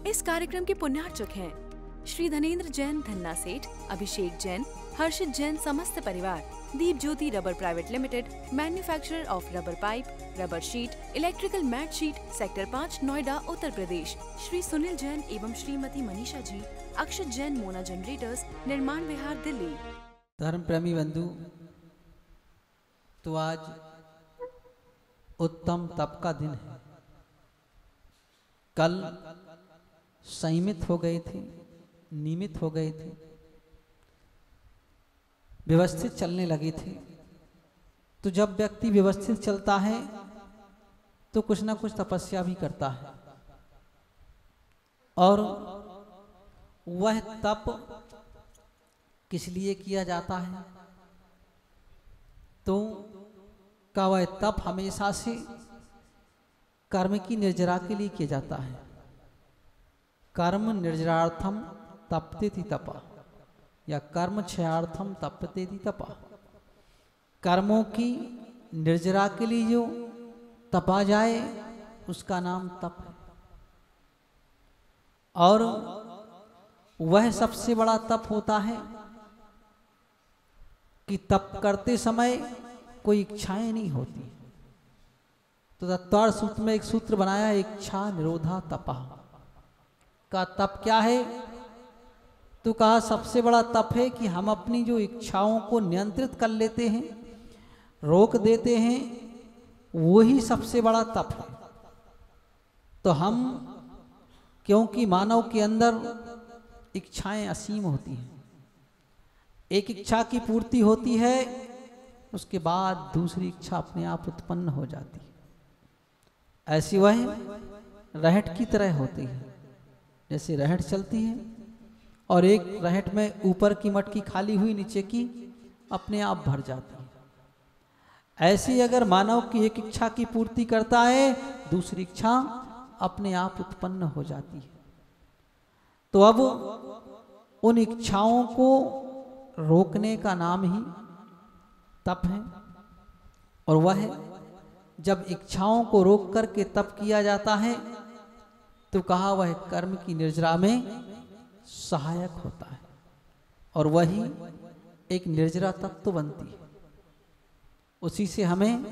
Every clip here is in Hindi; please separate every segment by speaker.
Speaker 1: इस कार्यक्रम के पुण्यार्चक हैं श्री धनेन्द्र जैन, धन्ना सेठ, अभिषेक जैन, हर्षित जैन, समस्त परिवार, Deep Jyoti rubber private limited, manufacturer of rubber pipe, rubber sheet, electrical mat sheet, sector 5, Noida, Uttar Pradesh. Shri Sunil Jain एवं श्रीमती मनीषा जी, अक्षत जैन, मोना जनरेटर्स, निर्माण विहार, दिल्ली।
Speaker 2: धर्म प्रेमी बंधु, तो आज उत्तम तप का दिन है। कल संयमित हो गए थे, नियमित हो गए थे, व्यवस्थित चलने लगे थे। तो जब व्यक्ति व्यवस्थित चलता है तो कुछ ना कुछ तपस्या भी करता है, और वह तप किस लिए किया जाता है? तो का वह तप हमेशा से कर्म की निर्जरा के लिए किया जाता है। कर्म निर्जरार्थम तपतेति तपा, या कर्म क्षयार्थम तपतेति तपा। कर्मों की निर्जरा के लिए जो तपा जाए उसका नाम तप है। और वह सबसे बड़ा तप होता है कि तप करते समय कोई इच्छाएं नहीं होती। तो तत्वार सूत्र में एक सूत्र बनाया, इच्छा निरोधा तपा का तप क्या है? तो कहा सबसे बड़ा तप है कि हम अपनी जो इच्छाओं को नियंत्रित कर लेते हैं, रोक देते हैं, वही सबसे बड़ा तप है। तो हम, क्योंकि मानव के अंदर इच्छाएं असीम होती हैं, एक इच्छा की पूर्ति होती है, उसके बाद दूसरी इच्छा अपने आप उत्पन्न हो जाती है। ऐसी वह रहट की तरह होती है। जैसे रहट चलती है और एक रहट में ऊपर की मटकी खाली हुई, नीचे की अपने आप भर जाती है। ऐसे अगर मानव की एक इच्छा की पूर्ति करता है, दूसरी इच्छा अपने आप उत्पन्न हो जाती है। तो अब उन इच्छाओं को रोकने का नाम ही तप है। और वह जब इच्छाओं को रोक करके तप किया जाता है तो कहा वह कर्म की निर्जरा में सहायक होता है, और वही एक निर्जरा तत्व बनती है। उसी से हमें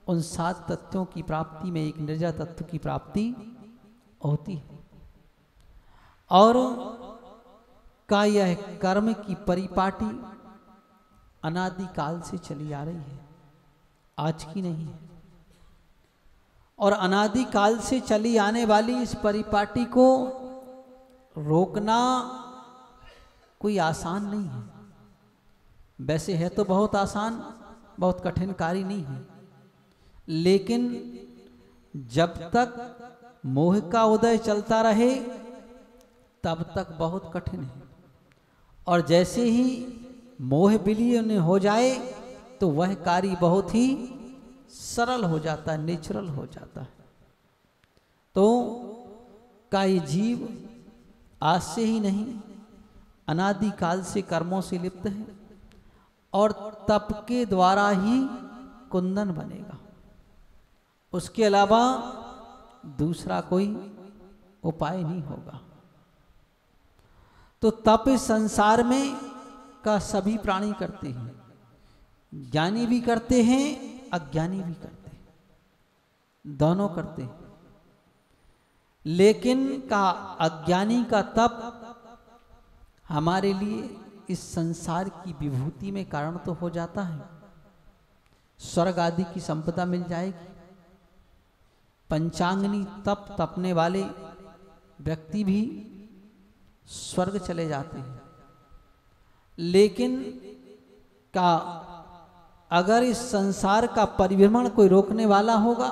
Speaker 2: उन 7 तत्वों की प्राप्ति में एक निर्जरा तत्व की प्राप्ति होती है। और का यह कर्म की परिपाटी अनादिकाल से चली आ रही है, आज की नहीं है। और अनादिकाल से चली आने वाली इस परिपाटी को रोकना कोई आसान नहीं है। वैसे है तो बहुत आसान, बहुत कठिन कार्य नहीं है, लेकिन जब तक मोह का उदय चलता रहे तब तक बहुत कठिन है। और जैसे ही मोह विलीन हो जाए तो वह कार्य बहुत ही सरल हो जाता है, नेचुरल हो जाता है। तो का ये जीव आज से ही नहीं, अनादिकाल से कर्मों से लिप्त है, और तप के द्वारा ही कुंदन बनेगा। उसके अलावा दूसरा कोई उपाय नहीं होगा। तो तप इस संसार में का सभी प्राणी करते हैं, ज्ञानी भी करते हैं, अज्ञानी भी करते हैं, दोनों करते हैं। लेकिन का अज्ञानी का तप हमारे लिए इस संसार की विभूति में कारण तो हो जाता है। स्वर्ग आदि की संपदा मिल जाएगी, पंचांगनी तप तपने वाले व्यक्ति भी स्वर्ग चले जाते हैं। लेकिन का अगर इस संसार का परिभ्रमण कोई रोकने वाला होगा,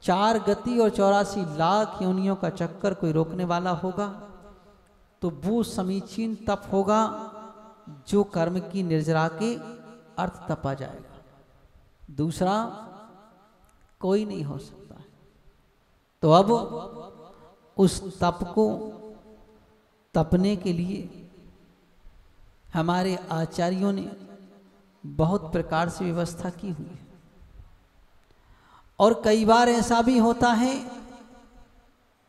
Speaker 2: 4 गति और 84 लाख योनियों का चक्कर कोई रोकने वाला होगा, तो वो समीचीन तप होगा जो कर्म की निर्जरा के अर्थ तपा जाएगा। दूसरा कोई नहीं हो सकता है। तो अब उस तप को तपने के लिए हमारे आचार्यों ने बहुत प्रकार से व्यवस्था की हुई है। और कई बार ऐसा भी होता है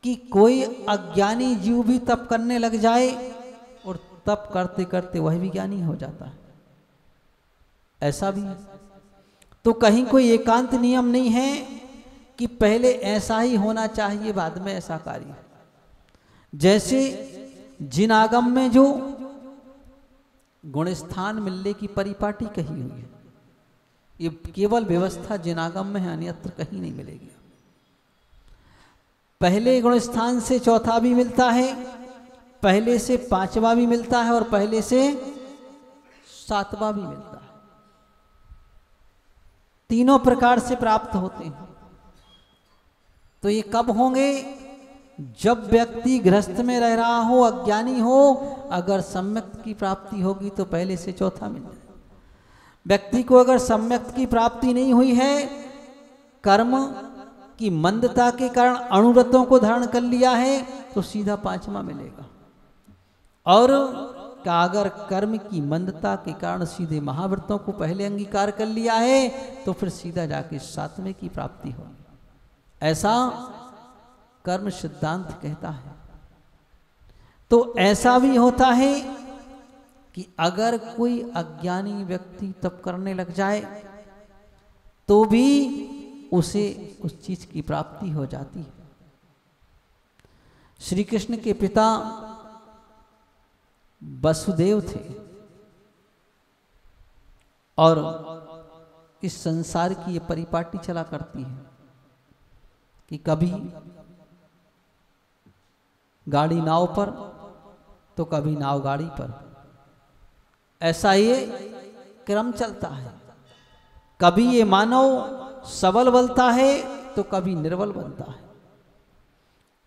Speaker 2: कि कोई अज्ञानी जीव भी तप करने लग जाए और तप करते करते वह भी ज्ञानी हो जाता है, ऐसा भी है। तो कहीं कोई एकांत नियम नहीं है कि पहले ऐसा ही होना चाहिए बाद में ऐसा कार्य। जैसे जिन आगम में जो गुणस्थान मिलने की परिपाटी कही हुई है, ये केवल व्यवस्था जिन आगम में है, अन्यत्र कहीं नहीं मिलेगी। पहले गुणस्थान से चौथा भी मिलता है, पहले से पांचवा भी मिलता है और पहले से सातवां भी मिलता है। तीनों प्रकार से प्राप्त होते हैं। तो ये कब होंगे? जब व्यक्ति गृहस्थ में रह रहा हो, अज्ञानी हो, अगर सम्यक की प्राप्ति होगी तो पहले से चौथा मिल जाए। व्यक्ति को अगर सम्यक की प्राप्ति नहीं हुई है, कर्म की मंदता के कारण अणुव्रतों को धारण कर लिया है, तो सीधा पांचवा मिलेगा। और अगर कर्म की मंदता के कारण सीधे महाव्रतों को पहले अंगीकार कर लिया है, तो फिर सीधा जाके सातवें की प्राप्ति होगी। ऐसा कर्म सिद्धांत कहता है। तो ऐसा भी होता है कि अगर कोई अज्ञानी व्यक्ति तप करने लग जाए तो भी उसे उस चीज की प्राप्ति हो जाती है। श्री कृष्ण के पिता वसुदेव थे और इस संसार की ये परिपाटी चला करती है कि कभी गाड़ी नाव पर तो कभी नाव गाड़ी पर, ऐसा ये क्रम चलता है। कभी ये मानव सबल बनता है तो कभी निर्बल बनता है।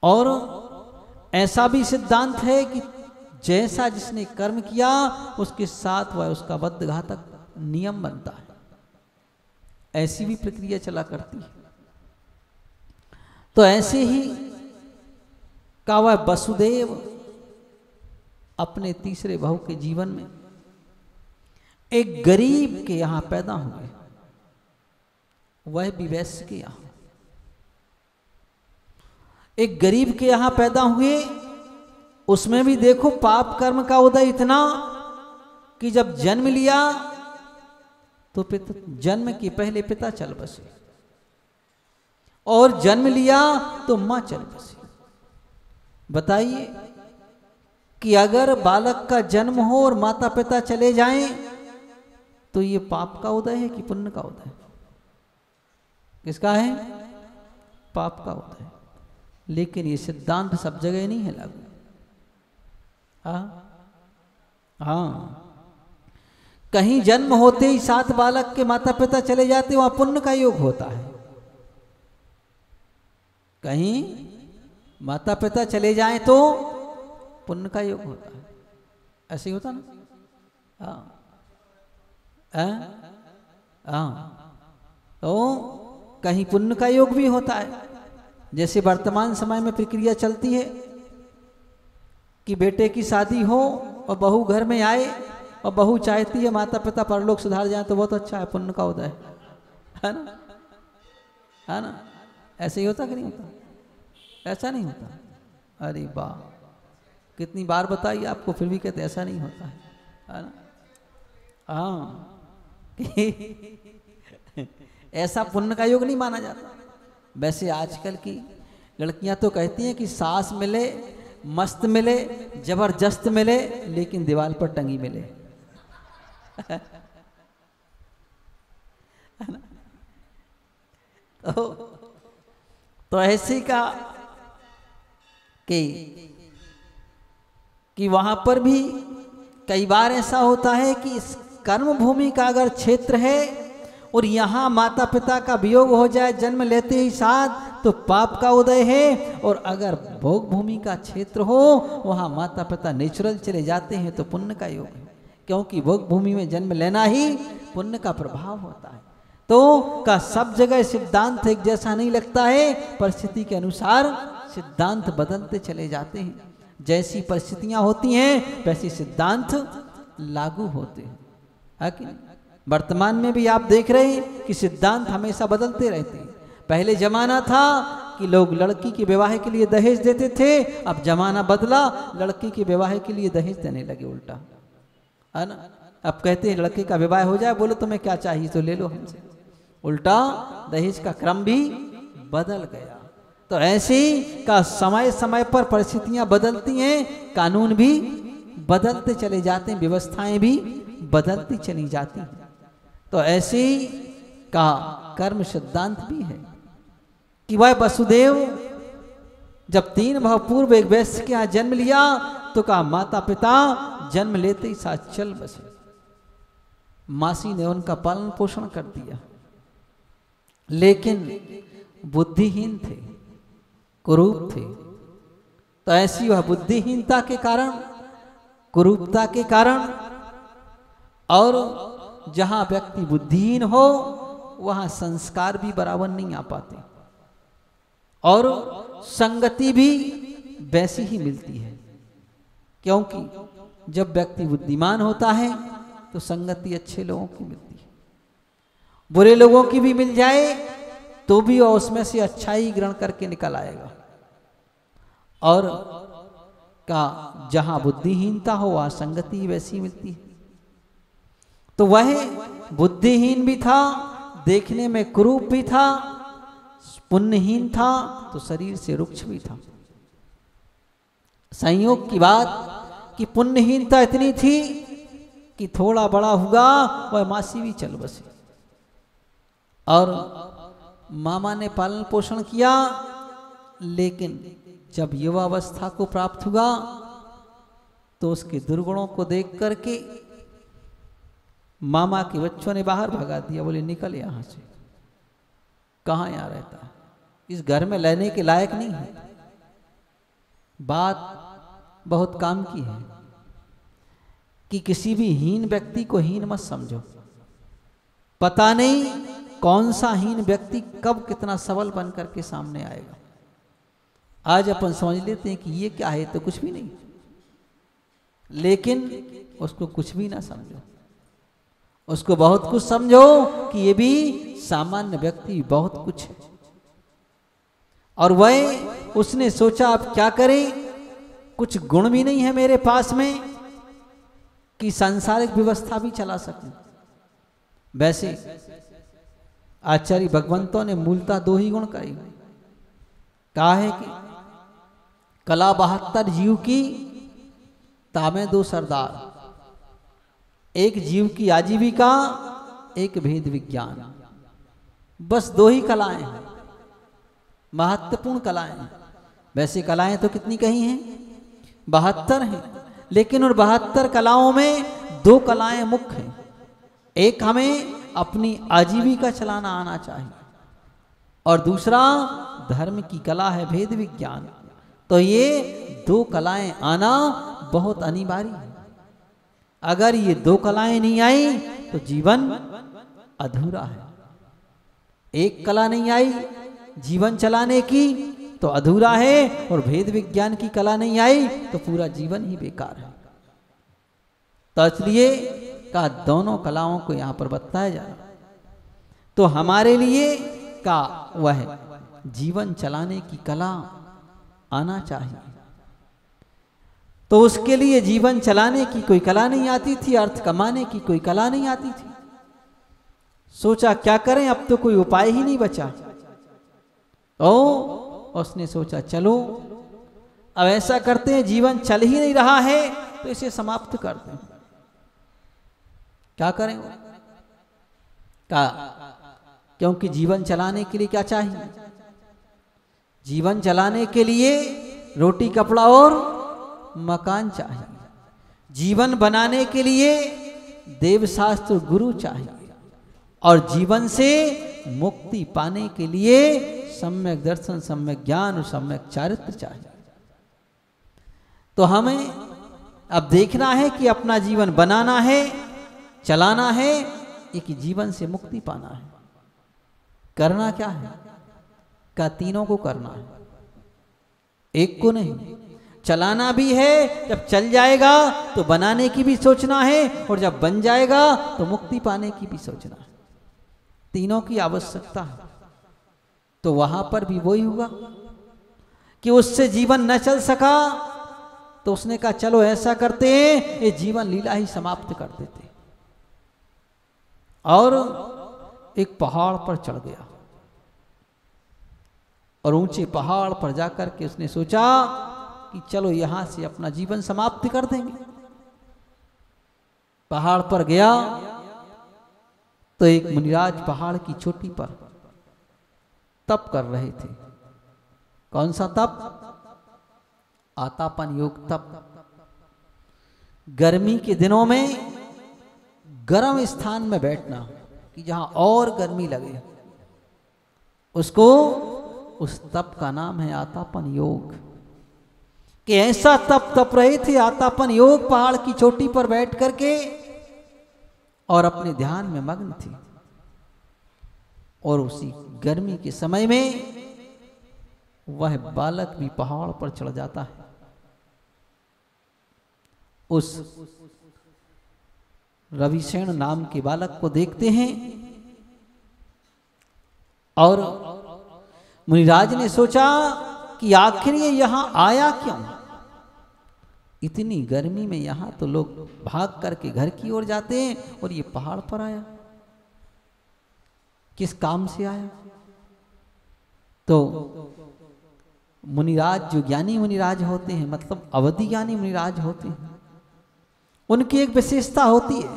Speaker 2: और ऐसा भी सिद्धांत है कि जैसा जिसने कर्म किया उसके साथ वह उसका बद्ध घातक नियम बनता है। ऐसी भी प्रक्रिया चला करती है। तो ऐसे ही का वह वसुदेव अपने तीसरे बहू के जीवन में एक गरीब के यहां पैदा हुए, वह भी वैश्य के यहां। एक गरीब के यहां पैदा हुए, उसमें भी देखो पाप कर्म का उदय इतना कि जब जन्म लिया तो जन्म के पहले पिता चल बसे और जन्म लिया तो मां चल बसी। बताइए कि अगर बालक का जन्म हो और माता पिता चले जाएं तो ये पाप का उदय है कि पुण्य का उदय? किसका है? पाप का उदय। लेकिन ये सिद्धांत सब जगह नहीं है लागू। हाँ, कहीं जन्म होते ही साथ बालक के माता पिता चले जाते वहां पुण्य का योग होता है। कहीं माता पिता चले जाएं तो पुण्य का योग होता है। ऐसे ही होता ना? तो कहीं पुण्य का योग भी होता है। जैसे वर्तमान समय में प्रक्रिया चलती है कि बेटे की शादी हो और बहू घर में आए और बहू चाहती है माता पिता परलोक सुधार जाए तो बहुत अच्छा है, पुण्य का उदय है ना? है ना? ऐसे ही होता कि नहीं होता? ऐसा नहीं होता। अरे वाह, कितनी बार बताइए आपको, फिर भी कहते ऐसा नहीं होता है ना? हाँ, ऐसा पुण्य का योग नहीं माना जाता। वैसे आजकल की लड़कियां तो कहती हैं कि सास मिले, मस्त मिले, जबरदस्त मिले, लेकिन दीवार पर टंगी मिले। तो ऐसे का कि वहां पर भी कई बार ऐसा होता है कि इस कर्म भूमि का अगर क्षेत्र है और यहाँ माता पिता का वियोग हो जाए जन्म लेते ही साथ, तो पाप का उदय है। और अगर भोग भूमि का क्षेत्र हो, वहाँ माता पिता नेचुरल चले जाते हैं तो पुण्य का योग है, क्योंकि भोग भूमि में जन्म लेना ही पुण्य का प्रभाव होता है। तो का सब जगह सिद्धांत एक जैसा नहीं लगता है, परिस्थिति के अनुसार सिद्धांत बदलते चले जाते हैं। जैसी परिस्थितियां होती हैं वैसी सिद्धांत लागू होते हैं। है कि वर्तमान में भी आप देख रहे हैं कि सिद्धांत हमेशा बदलते रहते हैं। पहले जमाना था कि लोग लड़की के विवाह के लिए दहेज देते थे, अब जमाना बदला, लड़की के विवाह के लिए दहेज देने लगे उल्टा, है ना। अब कहते हैं लड़के का विवाह हो जाए, बोलो तुम्हें क्या चाहिए तो ले लो हमसे, उल्टा दहेज का क्रम भी बदल गया। तो ऐसे ही का समय समय पर परिस्थितियां बदलती हैं, कानून भी बदलते चले जाते हैं, व्यवस्थाएं भी बदलती चली जाती हैं। तो ऐसे ही का कर्म सिद्धांत भी है कि वह वसुदेव जब 3 भाव पूर्व एक वैश्य के यहाँ जन्म लिया तो कहा माता पिता जन्म लेते ही साथ चल बसे। मासी ने उनका पालन पोषण कर दिया, लेकिन बुद्धिहीन थे, कुरूप थे। तो ऐसी वह बुद्धिहीनता के कारण, कुरूपता के कारण, और जहां व्यक्ति बुद्धिहीन हो वहां संस्कार भी बराबर नहीं आ पाते और संगति भी वैसी ही मिलती है। क्योंकि जब व्यक्ति बुद्धिमान होता है तो संगति अच्छे लोगों की मिलती है, बुरे लोगों की भी मिल जाए तो भी वह उसमें से अच्छाई ग्रहण करके निकल आएगा। और का जहां बुद्धिहीनता हो वहां संगति वैसी मिलती है। तो वह बुद्धिहीन भी था, देखने में कुरूप भी था, पुण्यहीन था, तो शरीर से रुक्ष भी था। संयोग की बात कि पुण्यहीनता इतनी थी कि थोड़ा बड़ा हुआ वह मासी भी चल बसे, और मामा ने पालन पोषण किया, लेकिन जब युवावस्था को प्राप्त हुआ तो उसके दुर्गुणों को देख करके मामा के बच्चों ने बाहर भगा दिया, बोले निकल यहां से, कहां यहां रहता है, इस घर में रहने के लायक नहीं है। बात बहुत काम की है कि किसी भी हीन व्यक्ति को हीन मत समझो। पता नहीं कौन सा हीन व्यक्ति कब कितना सबल बन करके सामने आएगा। आज अपन समझ लेते हैं कि ये क्या है, तो कुछ भी नहीं, लेकिन उसको कुछ भी ना समझो, उसको बहुत कुछ समझो कि ये भी सामान्य व्यक्ति बहुत कुछ है। और वह उसने सोचा अब क्या करें, कुछ गुण भी नहीं है मेरे पास में कि सांसारिक व्यवस्था भी चला सकूं। वैसे आचार्य भगवंतों ने मूलतः 2 ही गुण कहे। कहा है कि कला 72 जीव की, तामे 2 सरदार, एक जीव की आजीविका, एक भेद विज्ञान। बस 2 ही कलाएं हैं, महत्वपूर्ण कलाएं हैं। वैसे कलाएं तो कितनी कही हैं, 72 हैं, लेकिन उन 72 कलाओं में 2 कलाएं मुख्य हैं। एक हमें अपनी आजीविका चलाना आना चाहिए, और दूसरा धर्म की कला है भेद विज्ञान। तो ये 2 कलाएं आना बहुत अनिवार्य है। अगर ये 2 कलाएं नहीं आई तो जीवन अधूरा है। एक कला नहीं आई जीवन चलाने की तो अधूरा है, और भेद विज्ञान की कला नहीं आई तो पूरा जीवन ही बेकार है। तो इसलिए का दोनों कलाओं को यहां पर बताया जा रहा। तो हमारे लिए का वह जीवन चलाने की कला आना चाहिए। तो उसके लिए जीवन चलाने की कोई कला नहीं आती थी, अर्थ कमाने की कोई कला नहीं आती थी। सोचा क्या करें, अब तो कोई उपाय ही नहीं बचा। उसने सोचा चलो अब ऐसा करते हैं, जीवन चल ही नहीं रहा है तो इसे समाप्त करते हैं। क्या करें का, क्योंकि जीवन चलाने के लिए क्या चाहिए, जीवन चलाने के लिए रोटी कपड़ा और मकान चाहिए। जीवन बनाने के लिए देवशास्त्र गुरु चाहिए, और जीवन से मुक्ति पाने के लिए सम्यक दर्शन, सम्यक ज्ञान और सम्यक चारित्र चाहिए। तो हमें अब देखना है कि अपना जीवन बनाना है, चलाना है, एक जीवन से मुक्ति पाना है। करना क्या है, का 3 को करना है, एक को नहीं। चलाना भी है, जब चल जाएगा तो बनाने की भी सोचना है, और जब बन जाएगा तो मुक्ति पाने की भी सोचना है। 3 की आवश्यकता है। तो वहां पर भी वही हुआ कि उससे जीवन न चल सका, तो उसने कहा चलो ऐसा करते हैं, ये जीवन लीला ही समाप्त कर देते। और एक पहाड़ पर चढ़ गया और ऊंचे पहाड़ पर जाकर के उसने सोचा कि चलो यहां से अपना जीवन समाप्त कर देंगे। पहाड़ पर गया तो एक मुनिराज पहाड़ की चोटी पर तप कर रहे थे। कौन सा तप? आतापन योग तप। गर्मी के दिनों में गर्म स्थान में बैठना कि जहां और गर्मी लगे, उसको उस तप का नाम है आतापन योग। कि ऐसा तप रहे थे आतापन योग, पहाड़ की चोटी पर बैठ करके और अपने ध्यान में मग्न थे। और उसी गर्मी के समय में वह बालक भी पहाड़ पर चढ़ जाता है। उस रविसेन नाम के बालक को देखते हैं और मुनिराज ने सोचा कि आखिर ये यहां आया क्यों? इतनी गर्मी में यहां तो लोग भाग करके घर की ओर जाते हैं और ये पहाड़ पर आया, किस काम से आया? तो मुनिराज जो ज्ञानी मुनिराज होते हैं, मतलब अवधि ज्ञानी मुनिराज होते हैं, उनकी एक विशेषता होती है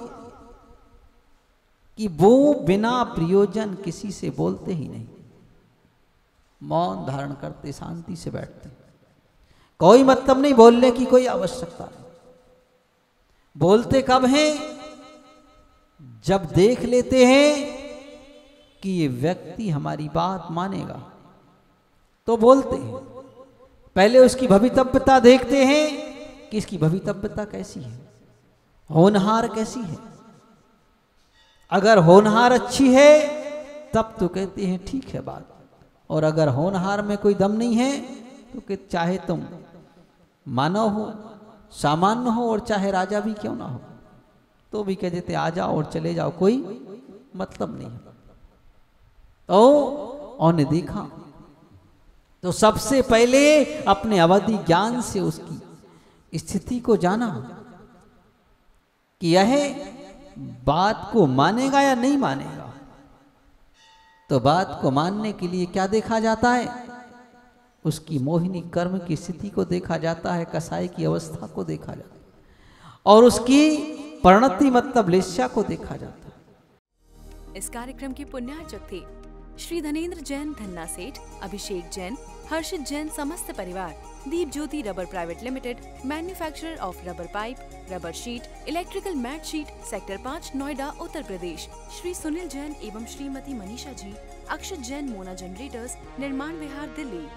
Speaker 2: कि वो बिना प्रयोजन किसी से बोलते ही नहीं, मौन धारण करते, शांति से बैठते। कोई मतलब नहीं बोलने की, कोई आवश्यकता नहीं। बोलते कब हैं? जब देख लेते हैं कि ये व्यक्ति हमारी बात मानेगा तो बोलते हैं। पहले उसकी भवितव्यता देखते हैं कि इसकी भवितव्यता कैसी है, होनहार कैसी है। अगर होनहार अच्छी है तब तो कहते हैं ठीक है बात, और अगर होनहार में कोई दम नहीं है तो कि चाहे तुम मानव हो, सामान्य हो और चाहे राजा भी क्यों ना हो, तो भी कह देते आ जाओ और चले जाओ, कोई मतलब नहीं है। तो ने देखा तो सबसे पहले अपने अवधि ज्ञान से उसकी स्थिति को जाना कि यह बात को मानेगा या नहीं मानेगा। तो बात को मानने के लिए क्या देखा जाता है? उसकी मोहिनी कर्म की स्थिति को देखा जाता है, कसाई की अवस्था को देखा जाता है, और उसकी परिणति मतलब लेस्या को देखा जाता है।
Speaker 1: इस कार्यक्रम के पुण्यार्चक थे श्री धनेंद्र जैन धन्ना सेठ, अभिषेक जैन, हर्षित जैन समस्त परिवार। Deep Jyoti rubber private limited, manufacturer of rubber pipe, rubber sheet, electrical mat sheet, sector 5, Noida, Uttar Pradesh. Shri Sunil Jain एवं श्रीमती मनीषा जी, अक्षत जैन मोना जनरेटर्स, निर्माण विहार, दिल्ली।